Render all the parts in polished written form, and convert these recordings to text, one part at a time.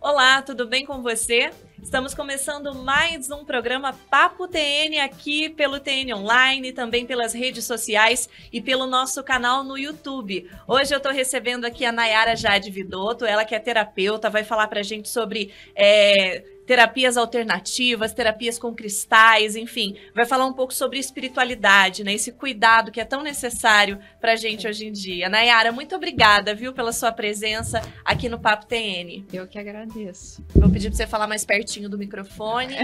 Olá, tudo bem com você? Estamos começando mais um programa Papo TN aqui pelo TN Online, também pelas redes sociais e pelo nosso canal no YouTube. Hoje eu estou recebendo aqui a Nayara Jade Vidotto, ela que é terapeuta, vai falar pra gente sobre terapias alternativas, terapias com cristais, enfim, vai falar um pouco sobre espiritualidade, né? Esse cuidado que é tão necessário pra gente hoje em dia. Nayara, muito obrigada, viu, pela sua presença aqui no Papo TN. Eu que agradeço. Vou pedir pra você falar mais pertinho do microfone.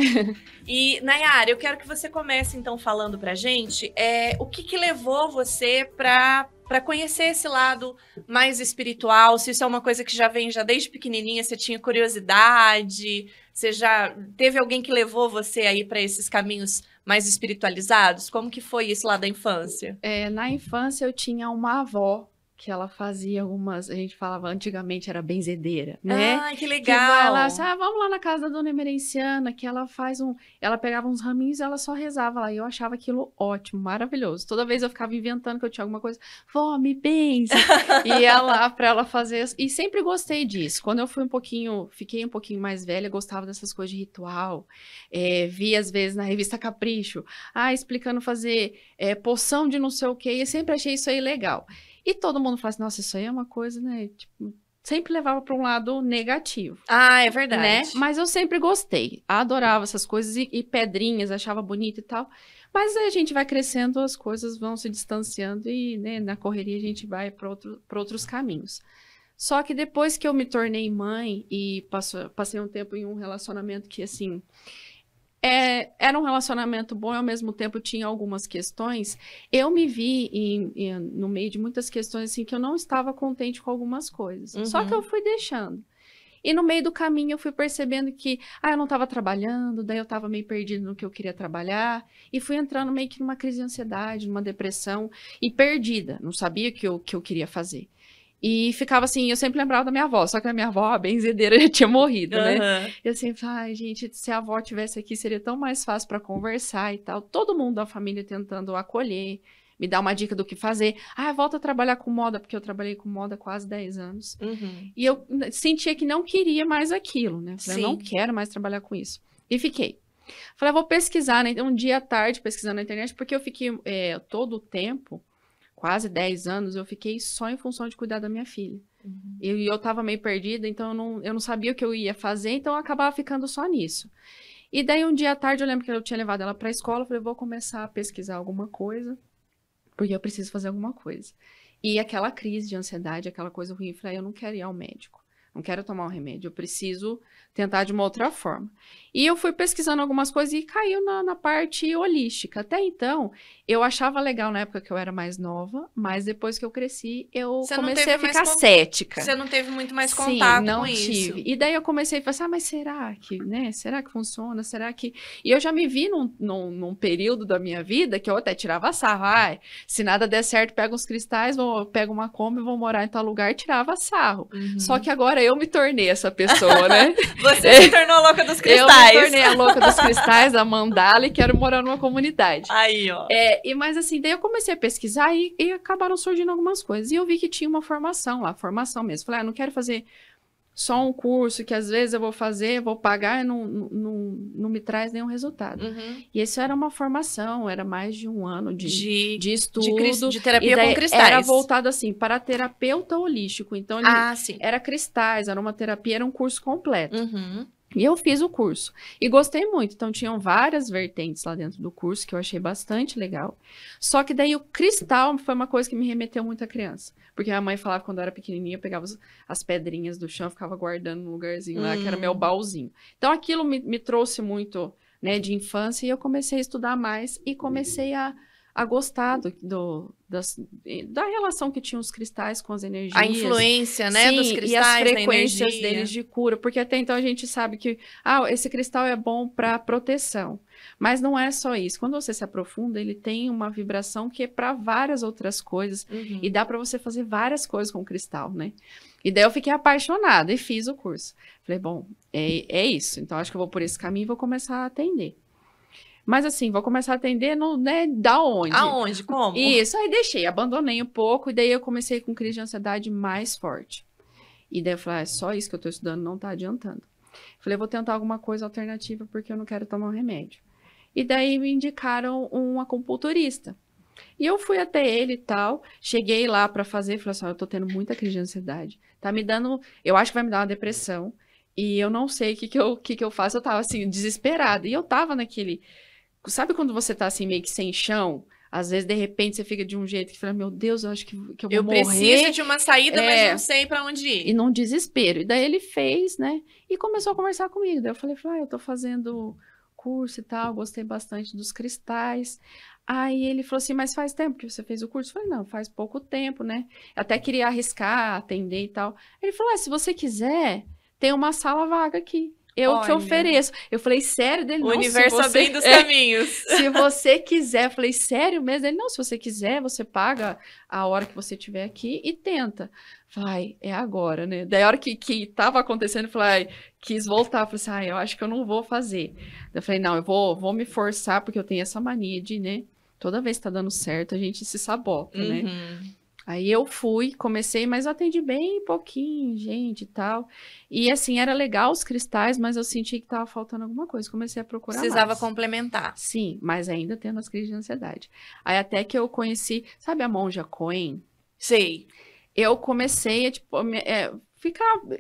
E, Nayara, eu quero que você comece, então, falando pra gente o que levou você para conhecer esse lado mais espiritual, se isso é uma coisa que já vem desde pequenininha, você tinha curiosidade, você já teve alguém que levou você aí para esses caminhos mais espiritualizados? Como que foi isso lá da infância? Na infância eu tinha uma avó que ela fazia algumas, a gente falava antigamente era benzedeira, né? Ah, que legal! Que vai lá, vamos lá na casa da dona Emerenciana, que ela ela pegava uns raminhos e ela só rezava lá, e eu achava aquilo ótimo, maravilhoso. Toda vez eu ficava inventando que eu tinha alguma coisa, vó, me benze, e ia lá pra ela fazer, e sempre gostei disso. Quando eu fiquei um pouquinho mais velha, gostava dessas coisas de ritual, vi às vezes na revista Capricho, explicando fazer poção de não sei o quê, e eu sempre achei isso aí legal. E todo mundo fala assim, nossa, isso aí é uma coisa, né? Tipo, sempre levava para um lado negativo. Ah, é verdade. Né? Mas eu sempre gostei. Adorava essas coisas e pedrinhas, achava bonito e tal. Mas aí a gente vai crescendo, as coisas vão se distanciando e, né, na correria a gente vai para outros caminhos. Só que depois que eu me tornei mãe e passei um tempo em um relacionamento que, assim... era um relacionamento bom e ao mesmo tempo tinha algumas questões. Eu me vi no meio de muitas questões assim, que eu não estava contente com algumas coisas. Uhum. Só que eu fui deixando. E no meio do caminho eu fui percebendo que eu não estava trabalhando, daí eu estava meio perdida no que eu queria trabalhar. E fui entrando meio que numa crise de ansiedade, numa depressão. E perdida, não sabia o que eu queria fazer. E ficava assim, eu sempre lembrava da minha avó, só que a minha avó, a benzedeira, já tinha morrido, né? Eu sempre falava, gente, se a avó tivesse aqui, seria tão mais fácil para conversar e tal. Todo mundo da família tentando acolher, me dar uma dica do que fazer. Volta a trabalhar com moda, porque eu trabalhei com moda há quase 10 anos. Uhum. E eu sentia que não queria mais aquilo, né? Falei, Sim. eu não quero mais trabalhar com isso. E fiquei. Falei, vou pesquisar, né? Um dia à tarde, pesquisando na internet, porque eu fiquei todo o tempo... Quase 10 anos, eu fiquei só em função de cuidar da minha filha. Uhum. E eu tava meio perdida, então eu não sabia o que eu ia fazer, então eu acabava ficando só nisso. E daí um dia à tarde, eu lembro que eu tinha levado ela pra escola, eu falei, vou começar a pesquisar alguma coisa, porque eu preciso fazer alguma coisa. E aquela crise de ansiedade, aquela coisa ruim, eu falei, eu não quero ir ao médico, não quero tomar um remédio, eu preciso tentar de uma outra forma. E eu fui pesquisando algumas coisas e caiu na parte holística. Até então, eu achava legal na época que eu era mais nova, mas depois que eu cresci, eu comecei a ficar cética. Você não teve muito mais contato com isso. Sim, não tive. E daí eu comecei a pensar, mas será que, né? Será que funciona? Será que... E eu já me vi num período da minha vida que eu até tirava sarro. Se nada der certo, pego uns cristais, pego uma Kombi, vou morar em tal lugar e tirava sarro. Uhum. Só que agora eu me tornei essa pessoa, né? Você se tornou a louca dos cristais. Eu me tornei a louca dos cristais, da mandala, e quero morar numa comunidade. Aí, ó. Mas assim, daí eu comecei a pesquisar e acabaram surgindo algumas coisas. E eu vi que tinha uma formação lá, formação mesmo. Falei, não quero fazer só um curso que às vezes eu vou fazer, vou pagar e não me traz nenhum resultado. Uhum. E isso era uma formação, era mais de um ano de estudo. De terapia com cristais. Era voltado assim, para terapeuta holístico. Então, era cristais, era uma terapia, era um curso completo. Uhum. E eu fiz o curso. E gostei muito. Então, tinham várias vertentes lá dentro do curso, que eu achei bastante legal. Só que daí o cristal foi uma coisa que me remeteu muito à criança. Porque a mãe falava que quando eu era pequenininha, eu pegava as pedrinhas do chão, ficava guardando num lugarzinho lá, que era meu baúzinho. Então, aquilo me trouxe muito, né, de infância. E eu comecei a estudar mais e comecei a gostar da relação que tinham os cristais com as energias. A influência, né, dos cristais, e as frequências deles de cura. Porque até então a gente sabe que esse cristal é bom para proteção. Mas não é só isso. Quando você se aprofunda, ele tem uma vibração que é para várias outras coisas. Uhum. E dá para você fazer várias coisas com o cristal, né? E daí eu fiquei apaixonada e fiz o curso. Falei, bom, é isso. Então acho que eu vou por esse caminho e vou começar a atender. Mas assim, vou começar a atender, né, da onde? Aonde? Como? Isso, aí deixei, abandonei um pouco, e daí eu comecei com crise de ansiedade mais forte. E daí eu falei, só isso que eu tô estudando não tá adiantando. Falei, vou tentar alguma coisa alternativa porque eu não quero tomar um remédio. E daí me indicaram um acupunturista. E eu fui até ele e tal, cheguei lá pra fazer, falei assim, eu tô tendo muita crise de ansiedade. Tá me dando, eu acho que vai me dar uma depressão. E eu não sei o que eu faço. Eu tava assim, desesperada. E eu tava naquele, sabe quando você tá assim meio que sem chão? Às vezes, de repente, você fica de um jeito que fala, meu Deus, eu acho que eu vou morrer. Eu preciso de uma saída, mas não sei pra onde ir. E num desespero. E daí ele fez, né? E começou a conversar comigo. Daí eu falei, eu tô fazendo curso e tal, gostei bastante dos cristais. Aí ele falou assim, mas faz tempo que você fez o curso? Eu falei, não, faz pouco tempo, né? Eu até queria arriscar, atender e tal. Ele falou, se você quiser, tem uma sala vaga aqui. Eu te ofereço. Eu falei, sério? Dele, o não, universo abrindo os caminhos. Se você quiser. Eu falei, sério mesmo? Ele, não, se você quiser, você paga a hora que você estiver aqui e tenta. Eu falei, é agora, né? Daí a hora que tava acontecendo, eu falei, quis voltar. Eu falei assim, eu acho que eu não vou fazer. Eu falei, não, eu vou me forçar, porque eu tenho essa mania de, né? Toda vez que tá dando certo, a gente se sabota, né? Aí eu fui, comecei, mas eu atendi bem pouquinho, gente, e tal. E assim, era legal os cristais, mas eu senti que tava faltando alguma coisa. Comecei a procurar Precisava complementar. Sim, mas ainda tendo as crises de ansiedade. Aí até que eu conheci, sabe a Monja Coen? Sei. Eu comecei a, tipo,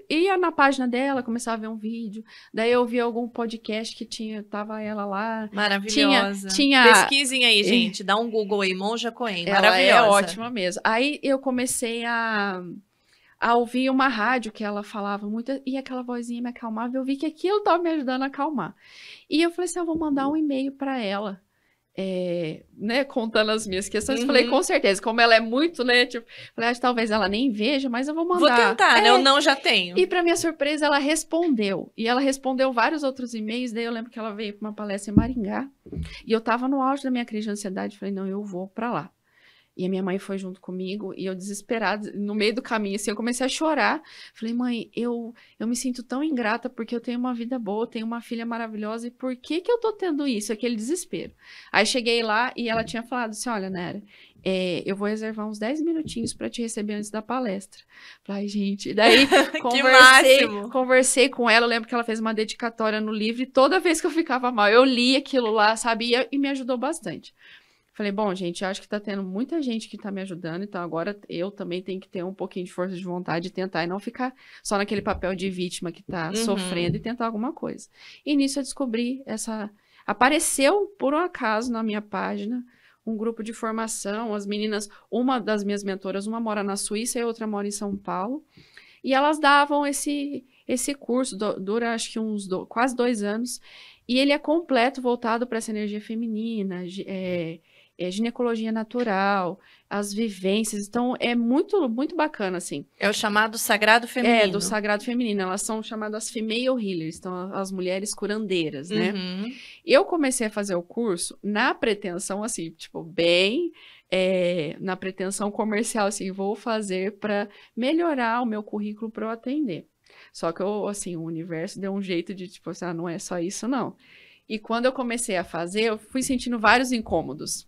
ia na página dela, começava a ver um vídeo, daí eu vi algum podcast que tava ela lá. Maravilhosa. Pesquisem aí, gente, dá um Google aí, Monja Coen, maravilhosa. Ela é ótima mesmo. Aí eu comecei a ouvir uma rádio que ela falava muito, e aquela vozinha me acalmava, eu vi que aquilo tava me ajudando a acalmar. E eu falei assim, eu vou mandar um e-mail para ela. Né, contando as minhas questões, falei, com certeza, como ela é muito, né, tipo, falei, talvez ela nem veja, mas eu vou mandar. Vou tentar, né, eu não já tenho. E pra minha surpresa, ela respondeu, e ela respondeu vários outros e-mails, daí eu lembro que ela veio pra uma palestra em Maringá, e eu tava no auge da minha crise de ansiedade, falei, não, eu vou pra lá. E a minha mãe foi junto comigo, e eu desesperada, no meio do caminho, assim, eu comecei a chorar. Falei, mãe, eu me sinto tão ingrata porque eu tenho uma vida boa, tenho uma filha maravilhosa, e por que eu tô tendo isso? Aquele desespero. Aí cheguei lá, e ela tinha falado assim, olha, Nera, eu vou reservar uns 10 minutinhos para te receber antes da palestra. Falei, gente, e daí conversei com ela, eu lembro que ela fez uma dedicatória no livro, e toda vez que eu ficava mal, eu li aquilo lá, sabia, e me ajudou bastante. Falei, bom, gente, eu acho que tá tendo muita gente que tá me ajudando, então agora eu também tenho que ter um pouquinho de força de vontade de tentar e não ficar só naquele papel de vítima que tá sofrendo e tentar alguma coisa. E nisso eu descobri apareceu por um acaso na minha página um grupo de formação, as meninas, uma das minhas mentoras, uma mora na Suíça e a outra mora em São Paulo, e elas davam esse curso, dura acho que quase 2 anos, e ele é completo, voltado para essa energia feminina, ginecologia natural, as vivências, então é muito, muito bacana, assim. É o chamado Sagrado Feminino. Do Sagrado Feminino, elas são chamadas Female Healers, então as mulheres curandeiras, né? Eu comecei a fazer o curso na pretensão, assim, tipo, bem... na pretensão comercial, assim, vou fazer para melhorar o meu currículo para eu atender. Só que o universo deu um jeito de, tipo, assim, não é só isso, não. E quando eu comecei a fazer, eu fui sentindo vários incômodos.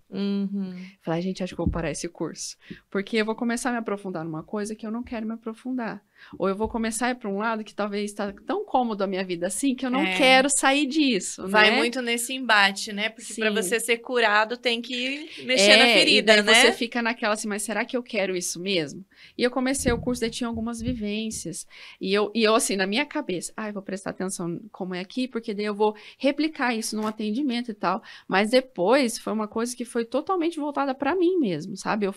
Falei, gente, acho que eu vou parar esse curso. Porque eu vou começar a me aprofundar numa coisa que eu não quero me aprofundar. Ou eu vou começar a ir para um lado que talvez está tão cômodo a minha vida assim, que eu não quero sair disso. Vai muito nesse embate, né? Porque para você ser curado, tem que mexer na ferida, e daí né? Você fica naquela assim, mas será que eu quero isso mesmo? E eu comecei o curso, daí tinha algumas vivências. E eu assim, na minha cabeça, eu vou prestar atenção como é aqui, porque daí eu vou replicar isso num atendimento e tal. Mas depois foi uma coisa que foi totalmente voltada para mim mesmo, sabe? Eu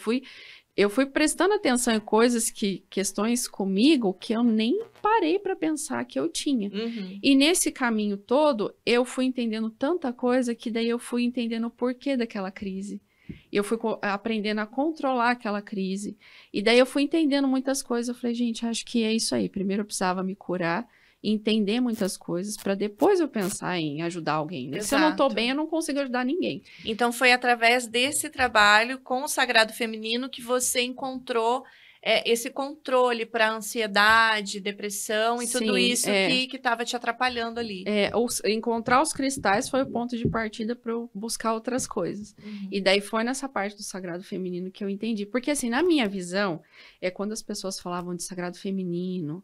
fui prestando atenção em questões comigo que eu nem parei para pensar que eu tinha. E nesse caminho todo, eu fui entendendo tanta coisa que daí eu fui entendendo o porquê daquela crise. E eu fui aprendendo a controlar aquela crise. E daí eu fui entendendo muitas coisas. Eu falei, gente, acho que é isso aí. Primeiro eu precisava me curar, entender muitas coisas, para depois eu pensar em ajudar alguém, né? Se eu não tô bem, eu não consigo ajudar ninguém. Então foi através desse trabalho com o Sagrado Feminino que você encontrou esse controle para ansiedade, depressão e tudo Sim, isso que estava te atrapalhando ali. Encontrar os cristais foi o ponto de partida para eu buscar outras coisas. E daí foi nessa parte do sagrado feminino que eu entendi. Porque, assim, na minha visão, quando as pessoas falavam de sagrado feminino,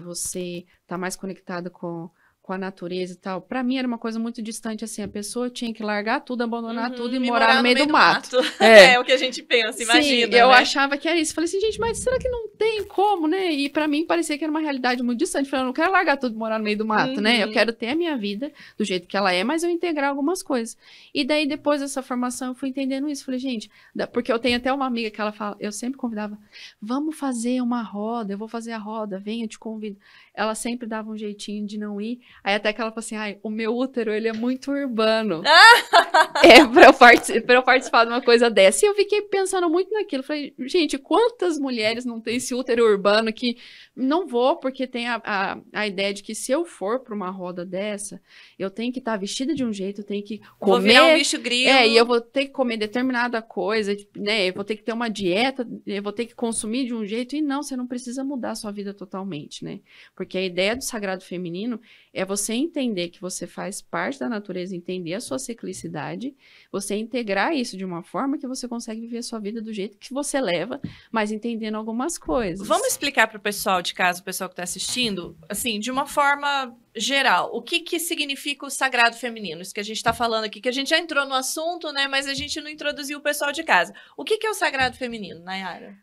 você tá mais conectada com a natureza e tal. Pra mim era uma coisa muito distante, assim, a pessoa tinha que largar tudo, abandonar tudo e morar no meio do mato. É o que a gente pensa, imagina, Sim, eu né? achava que era isso. Falei assim, gente, mas será que não tem como, né? E pra mim parecia que era uma realidade muito distante. Falei, eu não quero largar tudo e morar no meio do mato, né? Eu quero ter a minha vida do jeito que ela é, mas eu integrar algumas coisas. E daí, depois dessa formação, eu fui entendendo isso. Falei, gente, porque eu tenho até uma amiga que ela fala, eu sempre convidava, vamos fazer uma roda, eu vou fazer a roda, venha, eu te convido. Ela sempre dava um jeitinho de não ir. Aí até que ela falou assim, ai, o meu útero, ele é muito urbano. Pra eu participar de uma coisa dessa. E eu fiquei pensando muito naquilo. Falei, gente, quantas mulheres não tem esse útero urbano que não vou, porque tem a ideia de que se eu for pra uma roda dessa, eu tenho que estar vestida de um jeito, eu tenho que comer... Vou virar um bicho grilo. E eu vou ter que comer determinada coisa, né? Eu vou ter que ter uma dieta, eu vou ter que consumir de um jeito. E não, você não precisa mudar a sua vida totalmente, né? Porque a ideia do sagrado feminino é você entender que você faz parte da natureza, entender a sua ciclicidade, você integrar isso de uma forma que você consegue viver a sua vida do jeito que você leva, mas entendendo algumas coisas. Vamos explicar para o pessoal de casa, o pessoal que está assistindo, assim, de uma forma geral, o que significa o sagrado feminino? Isso que a gente está falando aqui, que a gente já entrou no assunto, né, mas a gente não introduziu o pessoal de casa. O que é o sagrado feminino, Nayara?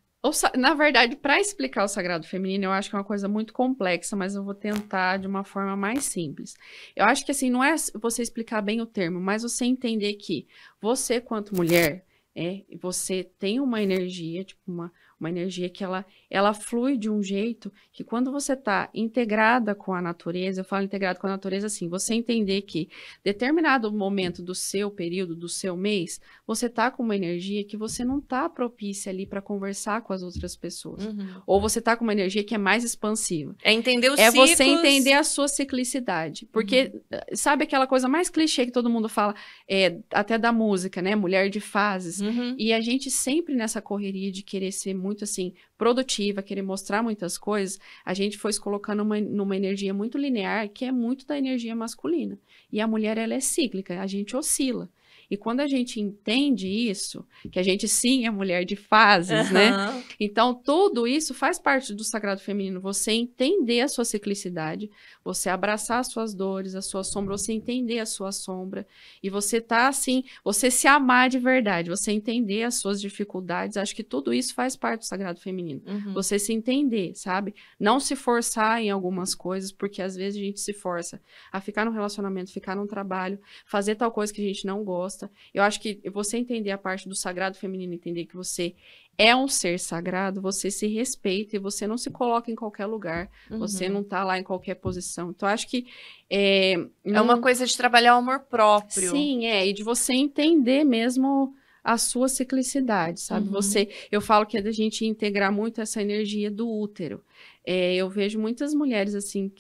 Na verdade, para explicar o sagrado feminino, eu acho que é uma coisa muito complexa, mas eu vou tentar de uma forma mais simples. Eu acho que, assim, não é você explicar bem o termo, mas você entender que você, quanto mulher, você tem uma energia, tipo, uma energia que ela flui de um jeito que quando você está integrada com a natureza, eu falo integrado com a natureza assim, você entender que determinado momento do seu período, do seu mês, você tá com uma energia que você não tá propícia ali para conversar com as outras pessoas. Ou você tá com uma energia que é mais expansiva. É entender os ciclos. Você entender a sua ciclicidade. Porque, sabe aquela coisa mais clichê que todo mundo fala, até da música, né? Mulher de fases. E a gente sempre nessa correria de querer ser muito assim, produtiva, querer mostrar muitas coisas, a gente foi se colocando numa energia muito linear, que é muito da energia masculina. E a mulher, ela é cíclica, a gente oscila. E quando a gente entende isso, que a gente sim é mulher de fases, né? Então, tudo isso faz parte do sagrado feminino. Você entender a sua ciclicidade, você abraçar as suas dores, a sua sombra, você entender a sua sombra. E você tá assim, você se amar de verdade, você entender as suas dificuldades. Acho que tudo isso faz parte do sagrado feminino. Você se entender, sabe? Não se forçar em algumas coisas, porque às vezes a gente se força a ficar num relacionamento, ficar num trabalho, fazer tal coisa que a gente não gosta. Eu acho que você entender a parte do sagrado feminino, entender que você é um ser sagrado, você se respeita e você não se coloca em qualquer lugar, você não tá lá em qualquer posição. Então, acho que... É uma coisa de trabalhar o amor próprio. Sim, e de você entender mesmo a sua ciclicidade, sabe? Eu falo que é da gente integrar muito essa energia do útero. Eu vejo muitas mulheres, assim,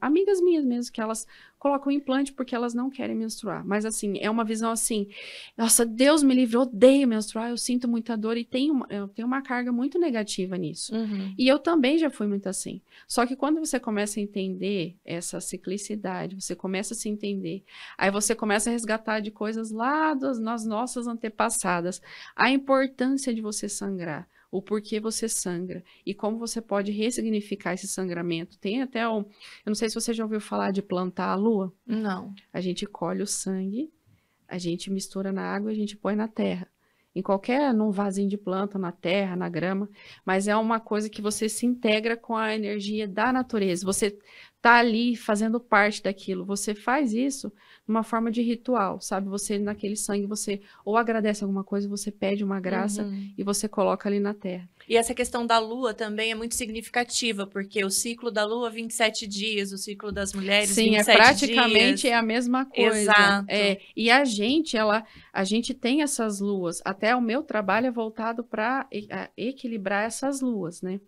amigas minhas mesmo, que elas colocam implante porque elas não querem menstruar. Mas, assim, é uma visão assim, nossa, Deus me livre, eu odeio menstruar, eu sinto muita dor e eu tenho uma carga muito negativa nisso. E eu também já fui muito assim. Só que quando você começa a entender essa ciclicidade, você começa a se entender, aí você começa a resgatar de coisas lá nas nossas antepassadas, a importância de você sangrar, o porquê você sangra e como você pode ressignificar esse sangramento. Tem até eu não sei se você já ouviu falar de plantar a lua. Não. A gente colhe o sangue, a gente mistura na água e a gente põe na terra. Num vasinho de planta, na terra, na grama, mas é uma coisa que você se integra com a energia da natureza. Você tá ali fazendo parte daquilo. Você faz isso numa forma de ritual, sabe? Você, naquele sangue, você ou agradece alguma coisa, você pede uma graça e você coloca ali na terra. E essa questão da lua também é muito significativa, porque o ciclo da lua, 27 dias, o ciclo das mulheres, sim, 27 praticamente dias. É a mesma coisa. Exato. E a gente tem essas luas. Até o meu trabalho é voltado para equilibrar essas luas, né?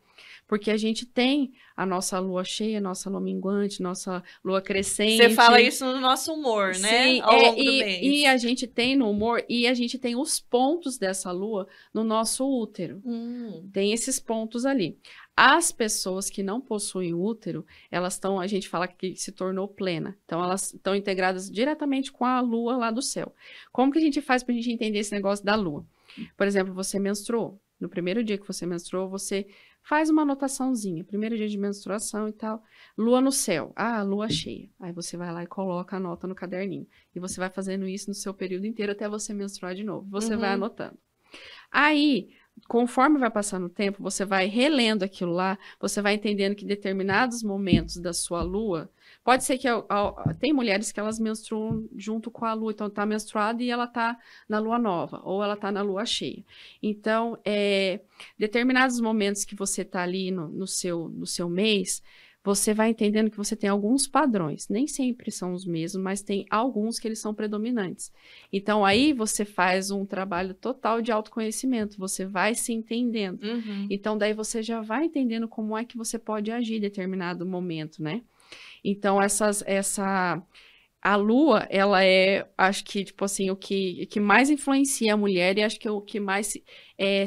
Porque a gente tem a nossa lua cheia, nossa lua minguante, nossa lua crescente. Você fala isso no nosso humor, né? Sim, ao longo do mês. E a gente tem no humor, e a gente tem os pontos dessa lua no nosso útero. Tem esses pontos ali. As pessoas que não possuem útero, elas estão, a gente fala que se tornou plena. Então, elas estão integradas diretamente com a lua lá do céu. Como que a gente faz para a gente entender esse negócio da lua? Por exemplo, você menstruou. No primeiro dia que você menstruou, você faz uma anotaçãozinha. Primeiro dia de menstruação e tal. Lua no céu. Ah, lua cheia. Aí você vai lá e coloca a nota no caderninho. E você vai fazendo isso no seu período inteiro até você menstruar de novo. Você vai anotando. Aí, conforme vai passando o tempo, você vai relendo aquilo lá, você vai entendendo que determinados momentos da sua lua, pode ser que tem mulheres que elas menstruam junto com a lua, então tá menstruada e ela tá na lua nova, ou ela tá na lua cheia. Então, determinados momentos que você tá ali no seu mês, você vai entendendo que você tem alguns padrões. Nem sempre são os mesmos, mas tem alguns que eles são predominantes. Então, aí você faz um trabalho total de autoconhecimento. Você vai se entendendo. Então, daí você já vai entendendo como é que você pode agir em determinado momento, né? Então, a lua, ela é, acho que, tipo assim, o que mais influencia a mulher e acho que é o que mais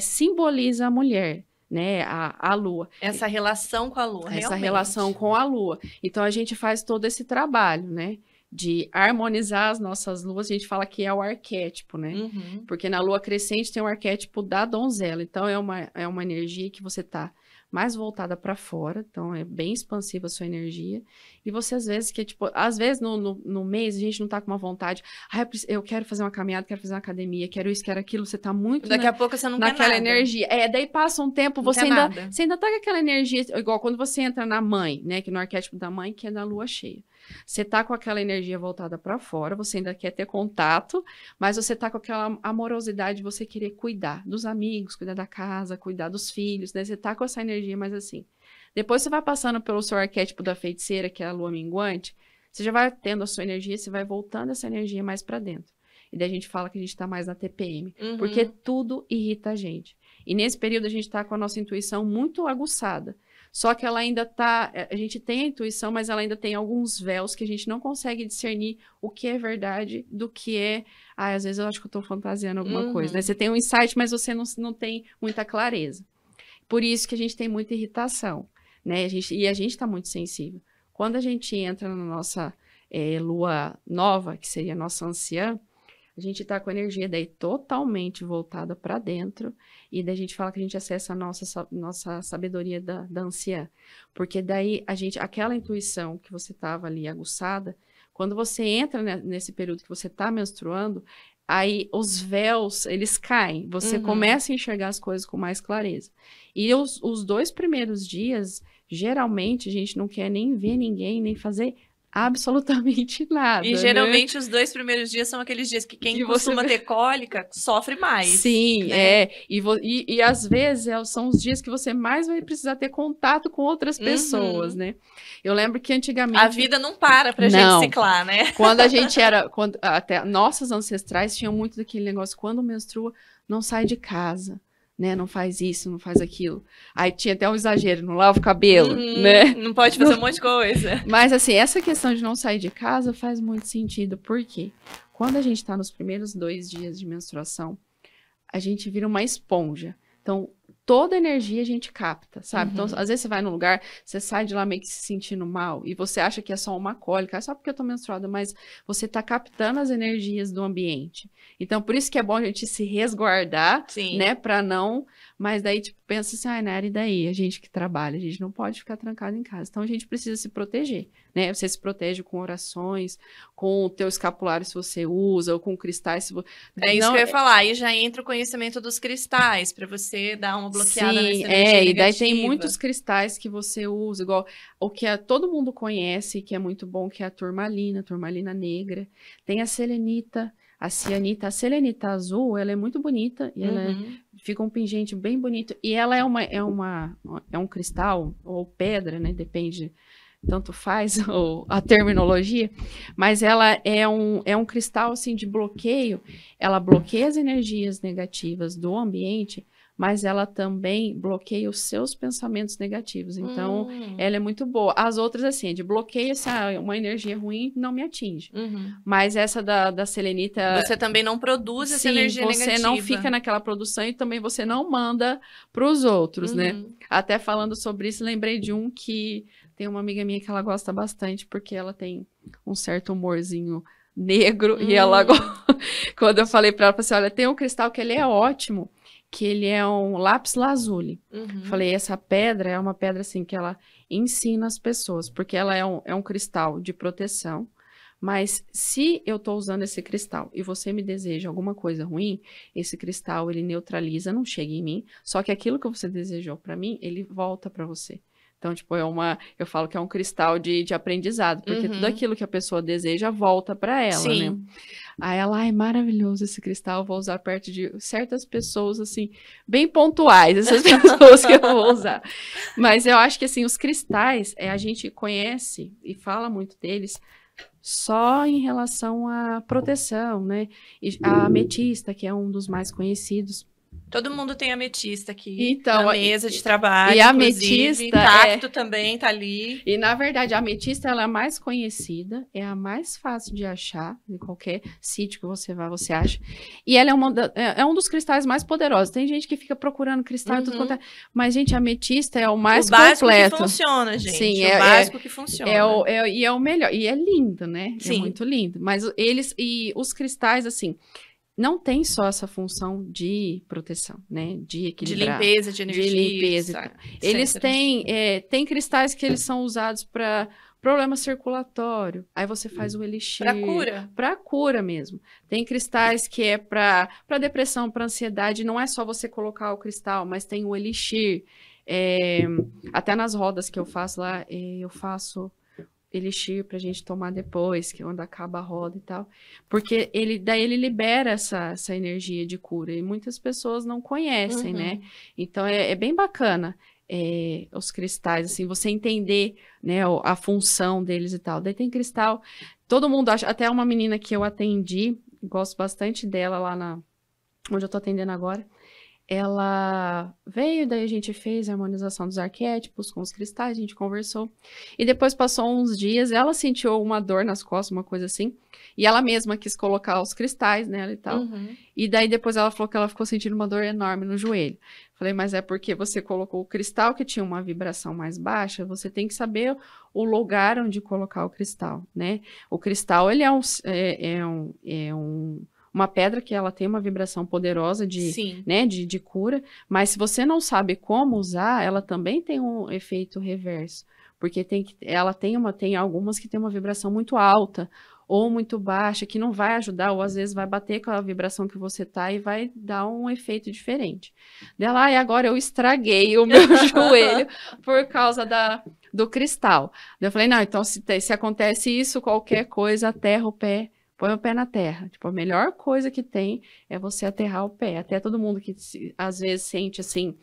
simboliza a mulher. Né, a lua. Essa relação com a lua, Essa realmente. relação com a lua. Então, a gente faz todo esse trabalho, né? De harmonizar as nossas luas. A gente fala que é o arquétipo, né? Porque na lua crescente tem o arquétipo da donzela. Então, é uma energia que você tá mais voltada para fora, então é bem expansiva a sua energia, e você às vezes, às vezes no mês a gente não tá com uma vontade, eu quero fazer uma caminhada, quero fazer uma academia, quero isso, quero aquilo, você tá muito daqui a pouco você não quer naquela nada. energia, daí passa um tempo, você ainda tá com aquela energia, igual quando você entra na mãe, né, que no arquétipo da mãe, que é na lua cheia. Você tá com aquela energia voltada para fora, você ainda quer ter contato, mas você tá com aquela amorosidade de você querer cuidar dos amigos, cuidar da casa, cuidar dos filhos, né? Você tá com essa energia mais assim. Depois você vai passando pelo seu arquétipo da feiticeira, que é a lua minguante, você já vai tendo a sua energia, você vai voltando essa energia mais para dentro. E daí a gente fala que a gente tá mais na TPM, porque tudo irrita a gente. E nesse período a gente tá com a nossa intuição muito aguçada. Só que ela ainda tá... A gente tem a intuição, mas ela ainda tem alguns véus que a gente não consegue discernir o que é verdade do que é... às vezes eu acho que eu tô fantasiando alguma coisa, né? Você tem um insight, mas você não tem muita clareza. Por isso que a gente tem muita irritação, né? E a gente tá muito sensível. Quando a gente entra na nossa lua nova, que seria a nossa anciã, a gente tá com a energia daí totalmente voltada para dentro, e daí a gente fala que a gente acessa a nossa sabedoria da anciã. Porque daí aquela intuição que você tava ali aguçada, quando você entra nesse período que você tá menstruando, aí os véus, eles caem. Você começa a enxergar as coisas com mais clareza. E os 2 primeiros dias, geralmente, a gente não quer nem ver ninguém, nem fazer absolutamente nada. E geralmente os 2 primeiros dias são aqueles dias que quem costuma ter cólica sofre mais. Sim, né? E às vezes são os dias que você mais vai precisar ter contato com outras pessoas, né? Eu lembro que antigamente... A vida não para pra gente ciclar, né? Quando a gente era... até nossas ancestrais tinham muito daquele negócio, quando menstrua, não sai de casa. Né, não faz isso, não faz aquilo. Aí tinha até um exagero, não lava o cabelo, né? Não pode fazer um monte de coisa. Mas assim, essa questão de não sair de casa faz muito sentido. Por quê? Quando a gente tá nos primeiros 2 dias de menstruação, a gente vira uma esponja. Então, toda energia a gente capta, sabe? Então, às vezes você vai num lugar, você sai de lá meio que se sentindo mal, e você acha que é só uma cólica, é só porque eu tô menstruada, mas você tá captando as energias do ambiente. Então, por isso que é bom a gente se resguardar, né? Pra não... Mas daí, tipo, pensa assim, Nara, e daí? A gente que trabalha, a gente não pode ficar trancado em casa. Então, a gente precisa se proteger, né? Você se protege com orações, com o teu escapulário se você usa, ou com cristais. É isso que eu ia falar. Aí já entra o conhecimento dos cristais, pra você dar uma bloqueada nessa energia negativa. E daí tem muitos cristais que você usa, igual o que todo mundo conhece, que é muito bom, que é a turmalina negra. Tem a selenita, a cianita. A selenita azul, ela é muito bonita, e ela fica um pingente bem bonito. E ela é um cristal, ou pedra, né? Depende, tanto faz a terminologia, mas ela é um cristal, assim, de bloqueio. Ela bloqueia as energias negativas do ambiente, mas ela também bloqueia os seus pensamentos negativos. Então, ela é muito boa. As outras, assim, é de bloqueio, se uma energia ruim não me atinge. Mas essa da selenita... Você também não produz essa energia negativa. Você não fica naquela produção e também você não manda para os outros, né? Até falando sobre isso, lembrei de um que tem uma amiga minha que ela gosta bastante, porque ela tem um certo humorzinho negro, e ela, quando eu falei para ela, assim, olha, tem um cristal que ele é ótimo, que ele é um lápis lazuli. Falei, essa pedra é uma pedra, assim, que ela ensina as pessoas, porque ela é um cristal de proteção, mas se eu tô usando esse cristal e você me deseja alguma coisa ruim, esse cristal, ele neutraliza, não chega em mim, só que aquilo que você desejou para mim, ele volta para você. Então, tipo, eu falo que é um cristal de aprendizado, porque tudo aquilo que a pessoa deseja volta para ela, né? Aí ela, maravilhoso esse cristal, vou usar perto de certas pessoas, assim, bem pontuais, essas pessoas que eu vou usar. Mas eu acho que, assim, os cristais, a gente conhece e fala muito deles só em relação à proteção, né? E a ametista, que é um dos mais conhecidos. Todo mundo tem ametista aqui na mesa de trabalho, e a ametista, cacto também tá ali. E, na verdade, a ametista, ela é a mais conhecida, é a mais fácil de achar, em qualquer sítio que você vá, você acha. E ela é um dos cristais mais poderosos. Tem gente que fica procurando cristal e tudo quanto é. Mas, gente, a ametista é o mais completo. O básico que funciona, gente. Sim, o básico que funciona. E é o melhor. E é lindo, né? Sim. É muito lindo. Mas os cristais, assim... Não tem só essa função de proteção, né? De equilibrar. De limpeza, de energia. De limpeza. Eles têm cristais que eles são usados para problema circulatório. Aí você faz o elixir. Para cura? Para cura mesmo. Tem cristais que é para depressão, para ansiedade. Não é só você colocar o cristal, mas tem o elixir. Até nas rodas que eu faço lá, eu faço... elixir pra gente tomar depois, que é quando acaba a roda e tal, porque daí ele libera essa energia de cura, e muitas pessoas não conhecem, né? Então, é bem bacana os cristais, assim, você entender, né, a função deles e tal. Daí tem cristal, todo mundo acha, até uma menina que eu atendi, gosto bastante dela lá onde eu tô atendendo agora, ela veio, daí a gente fez a harmonização dos arquétipos com os cristais, a gente conversou, e depois passou uns dias, ela sentiu uma dor nas costas, uma coisa assim, e ela mesma quis colocar os cristais nela e tal, e daí depois ela falou que ela ficou sentindo uma dor enorme no joelho. Falei, mas é porque você colocou o cristal que tinha uma vibração mais baixa, você tem que saber o lugar onde colocar o cristal, né? O cristal, ele uma pedra que ela tem uma vibração poderosa de cura, mas se você não sabe como usar, ela também tem um efeito reverso, porque ela tem algumas que tem uma vibração muito alta ou muito baixa, que não vai ajudar, ou às vezes vai bater com a vibração que você tá e vai dar um efeito diferente. Dela, e agora eu estraguei o meu joelho por causa do cristal. Daí eu falei, não, então se acontece isso, qualquer coisa, aterra o pé, põe o pé na terra. Tipo, a melhor coisa que tem é você aterrar o pé. Até todo mundo que às vezes sente assim,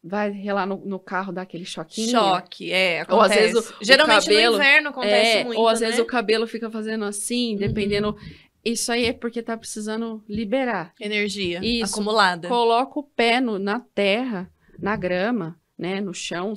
vai relar no carro, dá aquele choquinho. Choque, acontece. Ou às vezes geralmente cabelo, no inverno acontece muito, ou às vezes o cabelo fica fazendo assim, dependendo. Isso aí é porque tá precisando liberar. Energia acumulada. Coloca o pé na terra, na grama, né, no chão.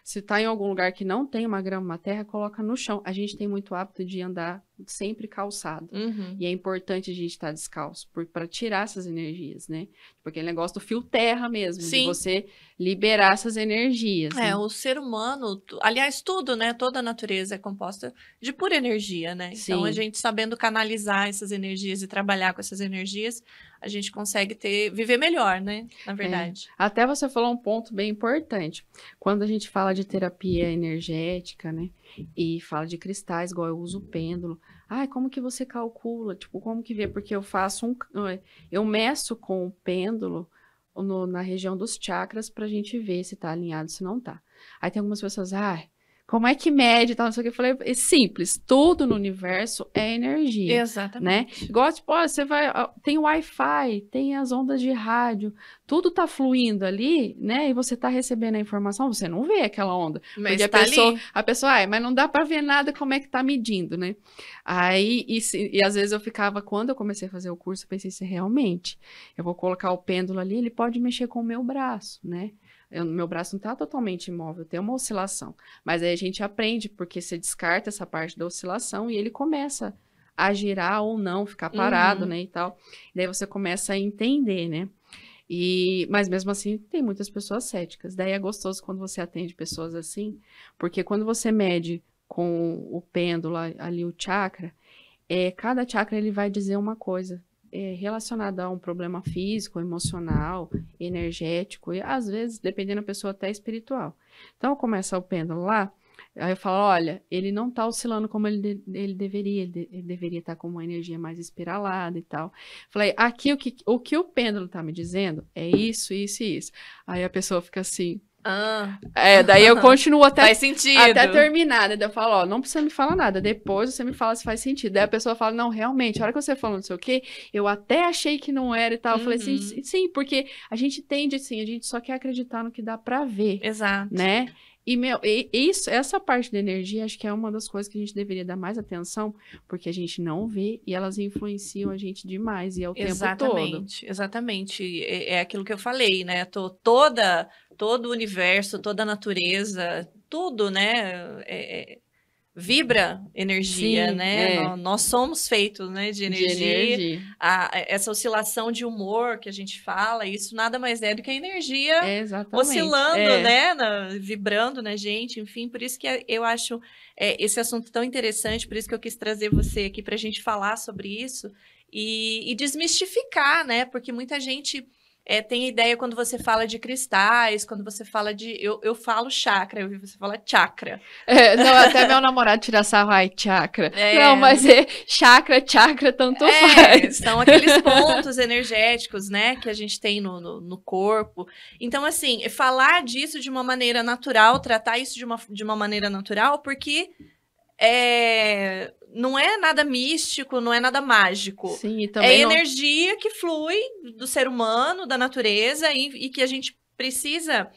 Se tá em algum lugar que não tem uma grama, uma terra, coloca no chão. A gente tem muito hábito de andar sempre calçado. E é importante a gente estar descalço para tirar essas energias, né? Porque aquele negócio do fio terra mesmo, de você liberar essas energias. Né? O ser humano, aliás, tudo, né? Toda a natureza é composta de pura energia, né? Então, a gente sabendo canalizar essas energias e trabalhar com essas energias, a gente consegue viver melhor, né? Na verdade. Até você falou um ponto bem importante. Quando a gente fala de terapia energética, né? E fala de cristais, igual eu uso o pêndulo. Como que você calcula? Tipo, como que vê? Porque eu meço com o pêndulo na região dos chakras pra gente ver se tá alinhado, se não tá. Aí tem algumas pessoas, Como é que mede e tal, não sei o que. Eu falei, é simples, tudo no universo é energia. Exatamente. Né? Igual, tipo, ó, você vai, tem Wi-Fi, tem as ondas de rádio, tudo tá fluindo ali, né? E você tá recebendo a informação, você não vê aquela onda. Mas porque tá a pessoa, mas não dá pra ver nada como é que tá medindo, né? Aí, e às vezes eu ficava, quando eu comecei a fazer o curso, eu pensei assim, realmente, eu vou colocar o pêndulo ali, ele pode mexer com o meu braço, né? Meu braço não está totalmente imóvel, tem uma oscilação. Mas aí a gente aprende, porque você descarta essa parte da oscilação e ele começa a girar ou não, ficar parado, né, e tal. E daí você começa a entender, né? Mas mesmo assim, tem muitas pessoas céticas. Daí é gostoso quando você atende pessoas assim, porque quando você mede com o pêndulo ali, o chakra, cada chakra ele vai dizer uma coisa. Relacionada a um problema físico, emocional, energético e às vezes, dependendo da pessoa, até espiritual. Então, começa o pêndulo lá, aí eu falo, olha, ele não está oscilando como ele deveria, ele deveria estar com uma energia mais espiralada e tal. Falei, aqui o que o pêndulo está me dizendo é isso, isso e isso. Aí a pessoa fica assim... daí eu continuo faz sentido. Até terminar, né? Daí eu falo, ó, não precisa me falar nada, depois você me fala se faz sentido. Daí a pessoa fala, não, realmente, a hora que você falou não sei o quê, eu até achei que não era e tal. Eu falei, sim, porque a gente tende, assim, a gente só quer acreditar no que dá pra ver. Exato. Né? E, essa parte da energia, acho que é uma das coisas que a gente deveria dar mais atenção, porque a gente não vê e elas influenciam a gente demais, e é o tempo todo. Exatamente. É aquilo que eu falei, né? Todo o universo, toda a natureza, tudo, né? Vibra energia, Sim, né? Nós somos feitos, né, de energia. Essa oscilação de humor que a gente fala, isso nada mais é do que a energia oscilando, né? Vibrando na gente, enfim. Por isso que eu acho esse assunto tão interessante, por isso que eu quis trazer você aqui para a gente falar sobre isso e desmistificar, né? Porque muita gente... tem ideia quando você fala de cristais, quando você fala de... Eu falo chakra, eu vi você falar chakra. Não, até meu namorado tira sarro, ai, chakra. Não, mas chakra, tanto faz. São aqueles pontos energéticos, né, que a gente tem no corpo. Então, assim, falar disso de uma maneira natural, tratar isso de uma maneira natural, porque... não é nada místico, não é nada mágico. Sim, e também energia que flui do ser humano, da natureza, e que a gente precisa,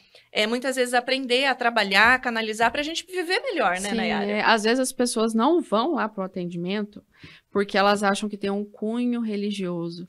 muitas vezes, aprender a trabalhar, a canalizar, para a gente viver melhor, né, Nayara? Às vezes as pessoas não vão lá para o atendimento porque elas acham que tem um cunho religioso.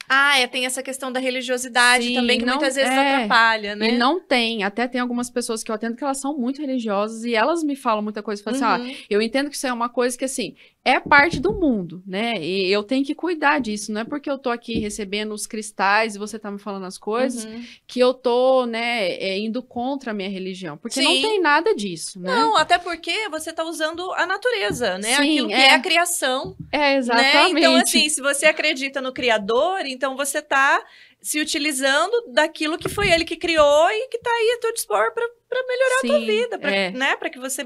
Tem essa questão da religiosidade também, que muitas vezes atrapalha, né? E não tem. Até tem algumas pessoas que eu atendo que elas são muito religiosas e elas me falam muita coisa. Falam assim, eu entendo que isso é uma coisa que, assim, é parte do mundo, né? E eu tenho que cuidar disso. Não é porque eu tô aqui recebendo os cristais e você tá me falando as coisas que eu tô, né, indo contra a minha religião. Porque não tem nada disso, né? Não, até porque você tá usando a natureza, né? Aquilo que é a criação. Exatamente. Né? Então, assim, se você acredita no Criador, então você tá se utilizando daquilo que foi ele que criou e que tá aí a teu dispor para melhorar a tua vida, né? Para que você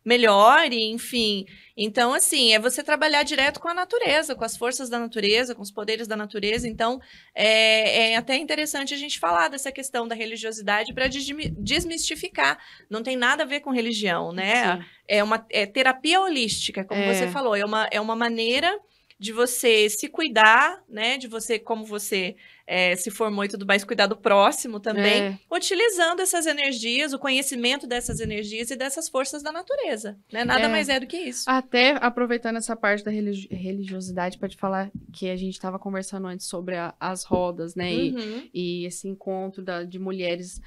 melhore, enfim. Então, assim, é você trabalhar direto com a natureza, com as forças da natureza, com os poderes da natureza. Então, é até interessante a gente falar dessa questão da religiosidade para desmistificar. Não tem nada a ver com religião, né? Sim. É terapia holística, como você falou. É uma maneira de você se cuidar, né? De você, como você se formou e tudo mais, cuidar do próximo também, utilizando essas energias, o conhecimento dessas energias e dessas forças da natureza, né? Nada mais do que isso. Até aproveitando essa parte da religiosidade para te falar que a gente estava conversando antes sobre as rodas, né? E esse encontro de mulheres.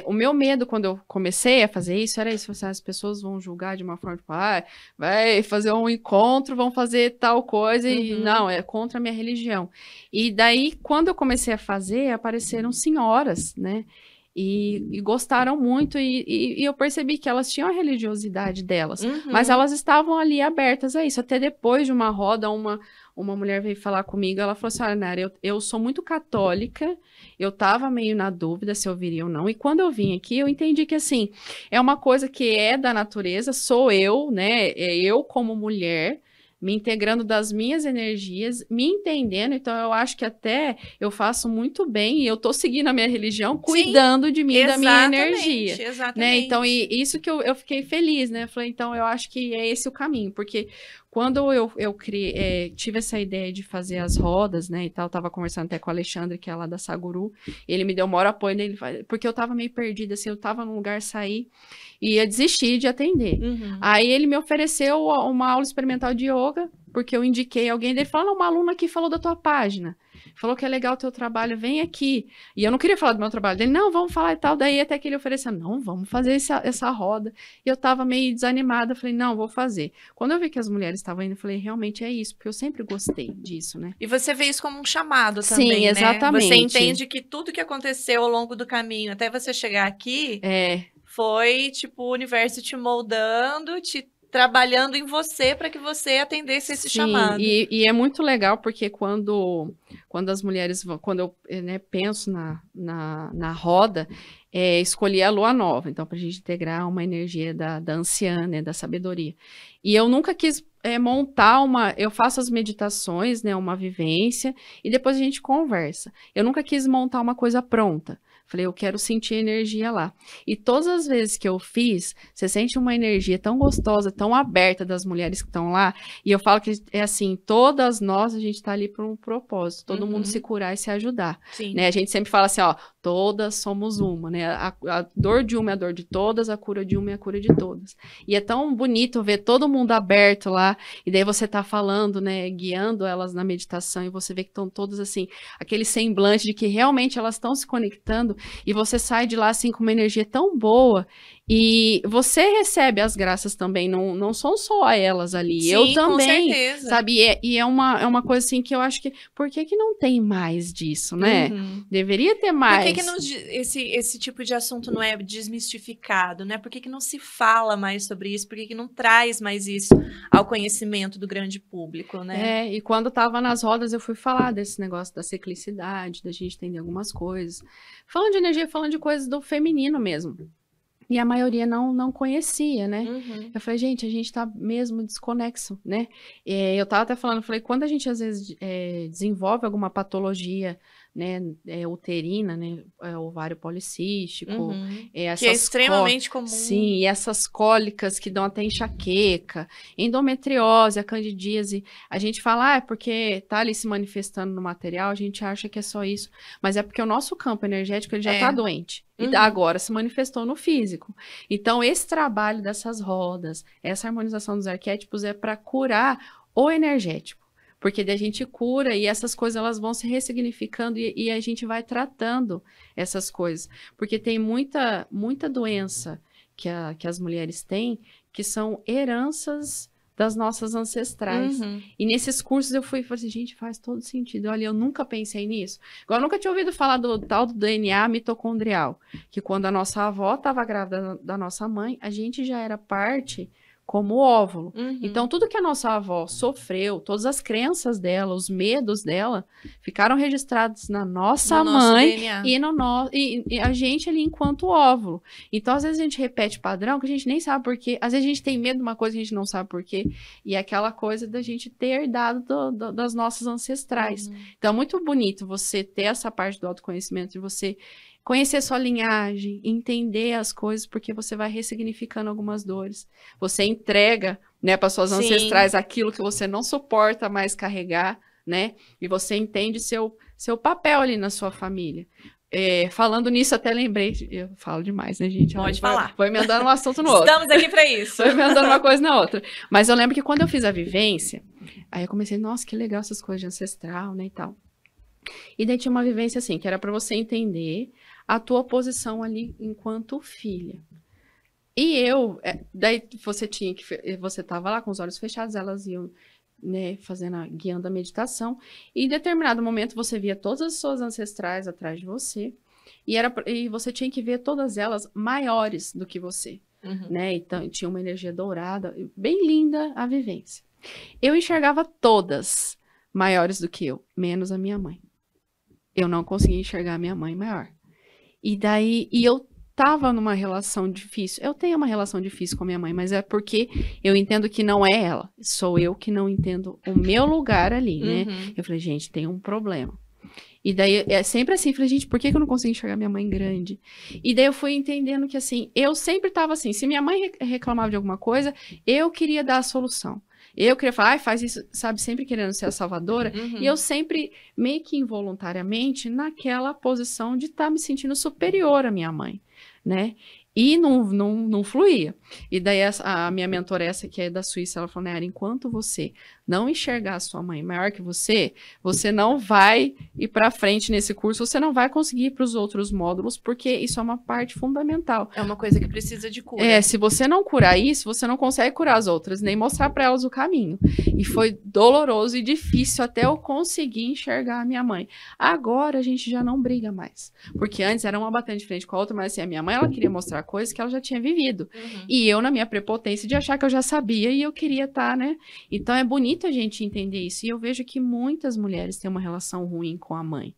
O meu medo quando eu comecei a fazer isso era isso, assim, as pessoas vão julgar de uma forma, tipo, vai fazer um encontro, vão fazer tal coisa, e não, é contra a minha religião. E daí, quando eu comecei a fazer, apareceram senhoras, né? E gostaram muito, e eu percebi que elas tinham a religiosidade delas, mas elas estavam ali abertas a isso. Até depois de uma roda, uma mulher veio falar comigo, ela falou assim, olha, Nara, eu sou muito católica, eu tava meio na dúvida se eu viria ou não, e quando eu vim aqui, eu entendi que, assim, é uma coisa que é da natureza, sou eu, né, eu como mulher, me integrando das minhas energias, me entendendo. Então, eu acho que até eu faço muito bem e eu tô seguindo a minha religião, cuidando de mim e da minha energia. Exatamente. Né? Então, isso que eu fiquei feliz, né? Eu falei, então, eu acho que é esse o caminho, porque quando eu tive essa ideia de fazer as rodas, né, e tal, eu tava conversando até com o Alexandre, que é lá da Saguru, ele me deu o maior apoio nele, porque eu tava meio perdida, assim, eu tava num lugar, sair e ia desistir de atender. Aí ele me ofereceu uma aula experimental de yoga, porque eu indiquei alguém dele, falou, não, uma aluna aqui falou da tua página, falou que é legal o teu trabalho, vem aqui. E eu não queria falar do meu trabalho dele, não, vamos falar e tal. Daí até que ele ofereceu, não, vamos fazer essa roda. E eu tava meio desanimada, falei, não, vou fazer. Quando eu vi que as mulheres estavam indo, eu falei, realmente é isso, porque eu sempre gostei disso, né? E você vê isso como um chamado também, Sim, exatamente. Né? Você entende que tudo que aconteceu ao longo do caminho, até você chegar aqui, foi tipo o universo te moldando, te trabalhando em você para que você atendesse esse chamado. E é muito legal porque quando as mulheres vão, quando eu penso na roda, escolhi a lua nova, então para a gente integrar uma energia da anciã, né, da sabedoria. E eu nunca quis montar eu faço as meditações, né, uma vivência, e depois a gente conversa. Eu nunca quis montar uma coisa pronta. Falei, eu quero sentir energia lá. E todas as vezes que eu fiz, você sente uma energia tão gostosa, tão aberta das mulheres que estão lá. E eu falo que é assim, todas nós, a gente tá ali por um propósito. Todo mundo se curar e se ajudar. Sim. Né? A gente sempre fala assim, ó, todas somos uma, né? A dor de uma é a dor de todas, a cura de uma é a cura de todas. E é tão bonito ver todo mundo aberto lá. E daí você tá falando, né, guiando elas na meditação. E você vê que estão todas assim, aquele semblante de que realmente elas estão se conectando. E você sai de lá, assim, com uma energia tão boa. E você recebe as graças também. Não são só elas ali. Sim, eu também. Com certeza. Sabe? E é uma coisa, assim, que eu acho que... Por que não tem mais disso, né? Deveria ter mais. Por que não, esse tipo de assunto não é desmistificado, né? Por que não se fala mais sobre isso? Por que não traz mais isso ao conhecimento do grande público, né? E quando eu tava nas rodas, eu fui falar desse negócio da ciclicidade, da gente entender algumas coisas. Falando de energia, falando de coisas do feminino mesmo. E a maioria não conhecia, né? Eu falei, gente, a gente tá mesmo desconexo, né? Eu tava até falando, falei, quando a gente às vezes desenvolve alguma patologia, né, uterina, né, ovário policístico, que é extremamente comum. Sim, e essas cólicas que dão até enxaqueca, endometriose, a candidíase, a gente fala, é porque tá ali se manifestando no material, a gente acha que é só isso, mas é porque o nosso campo energético, ele já tá doente, e agora se manifestou no físico. Então, esse trabalho dessas rodas, essa harmonização dos arquétipos é para curar o energético. Porque daí a gente cura e essas coisas elas vão se ressignificando e a gente vai tratando essas coisas. Porque tem muita doença que as mulheres têm que são heranças das nossas ancestrais. E nesses cursos eu falei assim, gente, faz todo sentido. Olha, eu nunca pensei nisso. Igual eu nunca tinha ouvido falar do tal do DNA mitocondrial, que quando a nossa avó estava grávida da nossa mãe, a gente já era parte como óvulo. Então, tudo que a nossa avó sofreu, todas as crenças dela, os medos dela, ficaram registrados na nossa mãe e a gente ali enquanto óvulo. Então, às vezes a gente repete padrão que a gente nem sabe por quê. Às vezes a gente tem medo de uma coisa que a gente não sabe por quê. E é aquela coisa da gente ter herdado das nossas ancestrais. Então, é muito bonito você ter essa parte do autoconhecimento, de você conhecer sua linhagem, entender as coisas, porque você vai ressignificando algumas dores. Você entrega, né, para suas ancestrais aquilo que você não suporta mais carregar, né? E você entende seu papel ali na sua família. Falando nisso, até lembrei, eu falo demais, né, gente? Pode falar. Foi emendando um assunto no outro. Estamos aqui para isso. Foi emendando uma coisa na outra. Mas eu lembro que quando eu fiz a vivência, aí eu comecei, nossa, que legal essas coisas de ancestral, né, e tal. E daí tinha uma vivência assim, que era para você entender a tua posição ali enquanto filha. E daí você tava lá com os olhos fechados, elas iam, né, guiando a meditação, e em determinado momento você via todas as suas ancestrais atrás de você, e você tinha que ver todas elas maiores do que você, né, então tinha uma energia dourada, bem linda a vivência. Eu enxergava todas maiores do que eu, menos a minha mãe. Eu não conseguia enxergar a minha mãe maior. E daí, eu estava numa relação difícil. Eu tenho uma relação difícil com a minha mãe, mas é porque eu entendo que não é ela. Sou eu que não entendo o meu lugar ali, né? Eu falei, gente, tem um problema. E daí, é sempre assim, falei, gente, por que eu não consigo enxergar minha mãe grande? E daí eu fui entendendo que, assim, eu sempre tava assim, se minha mãe reclamava de alguma coisa, eu queria dar a solução. Eu queria falar, faz isso, sabe, sempre querendo ser a salvadora. E eu sempre, meio que involuntariamente, naquela posição de estar me sentindo superior à minha mãe, né? E não fluía. E daí a minha mentora, essa que é da Suíça, ela falou, Nayara, enquanto você não enxergar a sua mãe maior que você não vai ir para frente nesse curso, você não vai conseguir ir para os outros módulos, porque isso é uma parte fundamental. É uma coisa que precisa de cura. Se você não curar isso, você não consegue curar as outras, nem mostrar para elas o caminho. E foi doloroso e difícil até eu conseguir enxergar a minha mãe. Agora a gente já não briga mais, porque antes era uma batendo de frente com a outra, mas assim, a minha mãe, ela queria mostrar coisas que ela já tinha vivido. E eu, na minha prepotência de achar que eu já sabia e eu queria estar, né? Então é bonito a gente entender isso. E eu vejo que muitas mulheres têm uma relação ruim com a mãe.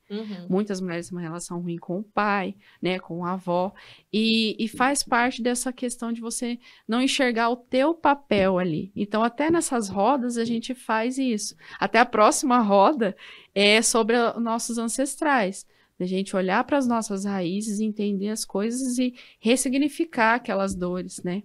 Muitas mulheres têm uma relação ruim com o pai, né? Com a avó. E faz parte dessa questão de você não enxergar o teu papel ali. Então, até nessas rodas, a gente faz isso. Até a próxima roda é sobre nossos ancestrais. A gente olhar para as nossas raízes, entender as coisas e ressignificar aquelas dores, né?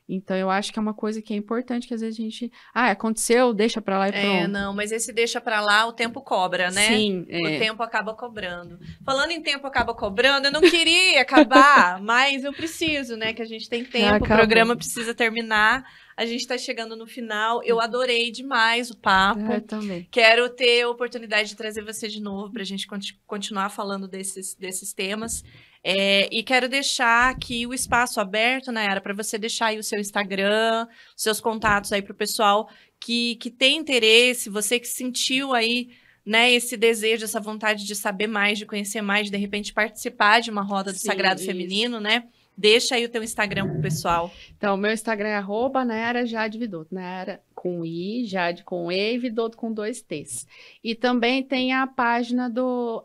Então, eu acho que é uma coisa que é importante, que às vezes a gente... aconteceu, deixa pra lá e pronto. Não, mas esse deixa pra lá, o tempo cobra, né? Sim. O tempo acaba cobrando. Falando em tempo acaba cobrando, eu não queria acabar, mas eu preciso, né? Que a gente tem tempo, o programa precisa terminar. A gente tá chegando no final. Eu adorei demais o papo. Eu também. Quero ter a oportunidade de trazer você de novo pra gente continuar falando desses temas. E quero deixar aqui o espaço aberto, Nayara, para você deixar aí o seu Instagram, seus contatos aí pro pessoal que tem interesse, você que sentiu aí, né, esse desejo, essa vontade de saber mais, de conhecer mais, de repente participar de uma roda do Sagrado Feminino, né? Deixa aí o teu Instagram pro pessoal. Então, meu Instagram é @NayaraJadeVidoto. Nayara com I, Jade com E, Vidoto com 2 T's. E também tem a página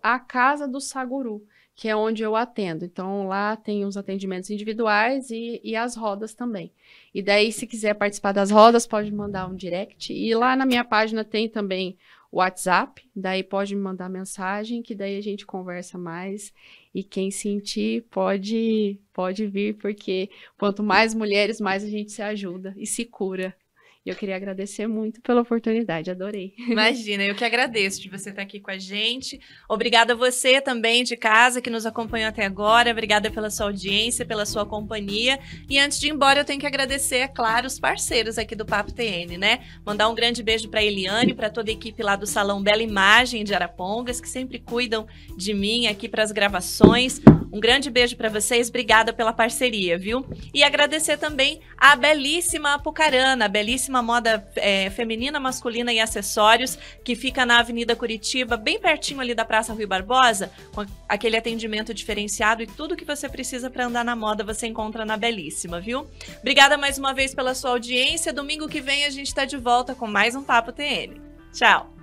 A Casa do Saguru, que é onde eu atendo. Então, lá tem os atendimentos individuais e as rodas também. E daí, se quiser participar das rodas, pode mandar um direct. E lá na minha página tem também o WhatsApp, daí pode me mandar mensagem, que daí a gente conversa mais. E quem sentir pode vir, porque quanto mais mulheres, mais a gente se ajuda e se cura. E eu queria agradecer muito pela oportunidade, adorei. Imagina, eu que agradeço de você estar aqui com a gente. Obrigada a você também de casa que nos acompanhou até agora. Obrigada pela sua audiência, pela sua companhia. E antes de ir embora, eu tenho que agradecer, é claro, os parceiros aqui do Papo TN, né? Mandar um grande beijo para a Eliane, para toda a equipe lá do Salão Bela Imagem de Arapongas, que sempre cuidam de mim aqui para as gravações. Um grande beijo para vocês, obrigada pela parceria, viu? E agradecer também a belíssima Apucarana, a belíssima moda feminina, masculina e acessórios, que fica na Avenida Curitiba, bem pertinho ali da Praça Rui Barbosa, com aquele atendimento diferenciado, e tudo que você precisa para andar na moda você encontra na Belíssima, viu? Obrigada mais uma vez pela sua audiência. Domingo que vem a gente está de volta com mais um Papo TN. Tchau!